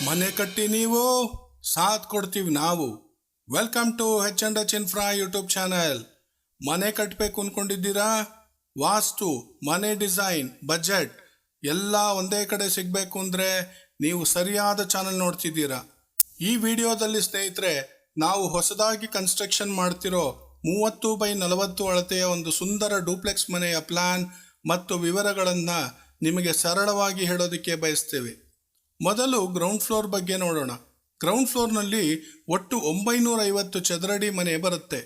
ಮನೆ ಕಟ್ಟಿ ನೀವು ಸಾಥ್ ಕೊಡ್ತೀವಿ ನಾವು. Welcome to H&H Infra YouTube channel. ಮನೆ ಕಟ್ಟಬೇಕು ಅನ್ಕೊಂಡಿದ್ದೀರಾ? ವಾಸ್ತು, ಮನೆ ಡಿಸೈನ್, ಬಜೆಟ್ ಎಲ್ಲ ಒಂದೇ ಕಡೆ ಸಿಗಬೇಕು ಅಂದರೆ ನೀವು ಸರಿಯಾದ ಚಾನೆಲ್ ನೋಡ್ತಿದ್ದೀರಾ. ಈ ವಿಡಿಯೋದಲ್ಲಿ ಸ್ನೇಹಿತರೆ, ನಾವು ಹೊಸದಾಗಿ ಕನ್ಸ್ಟ್ರಕ್ಷನ್ ಮಾಡ್ತಿರೋ 30x40 ಅಳತೆಯ ಒಂದು ಸುಂದರ ಡೂಪ್ಲೆಕ್ಸ್ ಮನೆಯ ಪ್ಲಾನ್ ಮತ್ತು ವಿವರಗಳನ್ನು ನಿಮಗೆ ಸರಳವಾಗಿ ಹೇಳೋದಕ್ಕೆ ಬಯಸ್ತೇವೆ. ಮೊದಲು ಗ್ರೌಂಡ್ ಫ್ಲೋರ್ ಬಗ್ಗೆ ನೋಡೋಣ. ಗ್ರೌಂಡ್ ಫ್ಲೋರ್ನಲ್ಲಿ ಒಟ್ಟು 950 ಚದರಡಿ ಮನೆ ಬರುತ್ತೆ.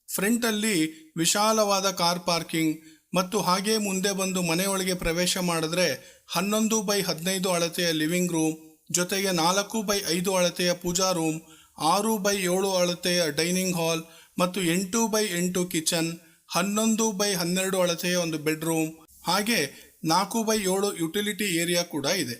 ಫ್ರಂಟಲ್ಲಿ ವಿಶಾಲವಾದ ಕಾರ್ ಪಾರ್ಕಿಂಗ್ ಮತ್ತು ಹಾಗೆ ಮುಂದೆ ಬಂದು ಮನೆಯೊಳಗೆ ಪ್ರವೇಶ ಮಾಡಿದ್ರೆ 11x15 ಅಳತೆಯ ಲಿವಿಂಗ್ ರೂಮ್, ಜೊತೆಗೆ 4x5 ಅಳತೆಯ ಪೂಜಾ ರೂಮ್, 6x7 ಅಳತೆಯ ಡೈನಿಂಗ್ ಹಾಲ್ ಮತ್ತು 8x8 ಕಿಚನ್, 11x12 ಅಳತೆಯ ಒಂದು ಬೆಡ್ರೂಮ್, ಹಾಗೆ 4x7 ಯುಟಿಲಿಟಿ ಏರಿಯಾ ಕೂಡ ಇದೆ.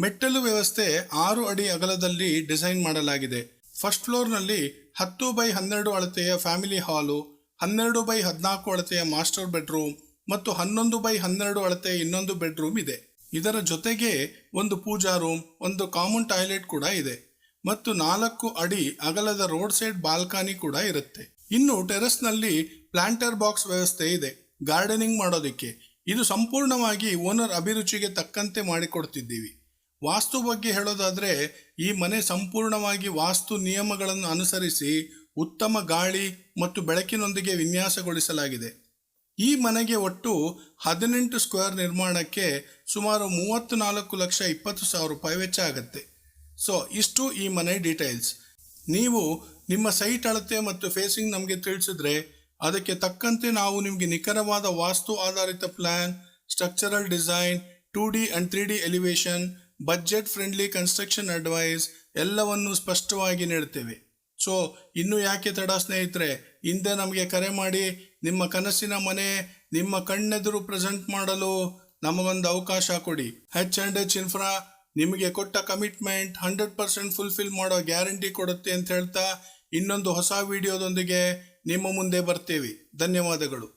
ಮೆಟ್ಟಲು ವ್ಯವಸ್ಥೆ 6 ಅಡಿ ಅಗಲದಲ್ಲಿ ಡಿಸೈನ್ ಮಾಡಲಾಗಿದೆ. ಫಸ್ಟ್ ಫ್ಲೋರ್ನಲ್ಲಿ 10x12 ಅಳತೆಯ ಫ್ಯಾಮಿಲಿ ಹಾಲು, 12x14 ಅಳತೆಯ ಮಾಸ್ಟರ್ ಬೆಡ್ರೂಮ್ ಮತ್ತು 11x12 ಅಳತೆಯ ಇನ್ನೊಂದು ಬೆಡ್ರೂಮ್ ಇದೆ. ಇದರ ಜೊತೆಗೆ ಒಂದು ಪೂಜಾ ರೂಮ್, ಒಂದು ಕಾಮನ್ ಟಾಯ್ಲೆಟ್ ಕೂಡ ಇದೆ ಮತ್ತು 4 ಅಡಿ ಅಗಲದ ರೋಡ್ ಸೈಡ್ ಬಾಲ್ಕನಿ ಕೂಡ ಇರುತ್ತೆ. ಇನ್ನು ಟೆರೆಸ್ನಲ್ಲಿ ಪ್ಲಾಂಟರ್ ಬಾಕ್ಸ್ ವ್ಯವಸ್ಥೆ ಇದೆ ಗಾರ್ಡನಿಂಗ್ ಮಾಡೋದಕ್ಕೆ. ಇದು ಸಂಪೂರ್ಣವಾಗಿ ಓನರ್ ಅಭಿರುಚಿಗೆ ತಕ್ಕಂತೆ ಮಾಡಿಕೊಡ್ತಿದ್ದೀವಿ. ವಾಸ್ತು ಬಗ್ಗೆ ಹೇಳೋದಾದರೆ, ಈ ಮನೆ ಸಂಪೂರ್ಣವಾಗಿ ವಾಸ್ತು ನಿಯಮಗಳನ್ನು ಅನುಸರಿಸಿ ಉತ್ತಮ ಗಾಳಿ ಮತ್ತು ಬೆಳಕಿನೊಂದಿಗೆ ವಿನ್ಯಾಸಗೊಳಿಸಲಾಗಿದೆ. ಈ ಮನೆಗೆ ಒಟ್ಟು 18 ಸ್ಕ್ವೇರ್ ನಿರ್ಮಾಣಕ್ಕೆ ಸುಮಾರು 34,20,000 ರೂಪಾಯಿ ವೆಚ್ಚ ಆಗುತ್ತೆ. ಸೊ ಇಷ್ಟು ಈ ಮನೆ ಡೀಟೇಲ್ಸ್. ನೀವು ನಿಮ್ಮ ಸೈಟ್ ಅಳತೆ ಮತ್ತು ಫೇಸಿಂಗ್ ನಮಗೆ ತಿಳಿಸಿದ್ರೆ ಅದಕ್ಕೆ ತಕ್ಕಂತೆ ನಾವು ನಿಮಗೆ ನಿಖರವಾದ ವಾಸ್ತು ಆಧಾರಿತ plan, structural design, 2D and 3D elevation, budget friendly construction advice ಎಲ್ಲವನ್ನು ಸ್ಪಷ್ಟವಾಗಿ ನೀಡ್ತೇವೆ. ಸೊ ಇನ್ನು ಯಾಕೆ ತಡ ಸ್ನೇಹಿತರೆ, ಹಿಂದೆ ನಮಗೆ ಕರೆ ಮಾಡಿ ನಿಮ್ಮ ಕನಸಿನ ಮನೆ ನಿಮ್ಮ ಕಣ್ಣೆದುರು ಪ್ರೆಸೆಂಟ್ ಮಾಡಲು ನಮಗೊಂದು ಅವಕಾಶ ಕೊಡಿ. H&H Infra ನಿಮಗೆ ಕೊಟ್ಟ ಕಮಿಟ್ಮೆಂಟ್ 100% ಫುಲ್ಫಿಲ್ ಮಾಡೋ ಗ್ಯಾರಂಟಿ ಕೊಡುತ್ತೆ ಅಂತ ಹೇಳ್ತಾ ಇನ್ನೊಂದು ಹೊಸ ವಿಡಿಯೋದೊಂದಿಗೆ ನಿಮ್ಮ ಮುಂದೆ ಬರ್ತೀವಿ. ಧನ್ಯವಾದಗಳು.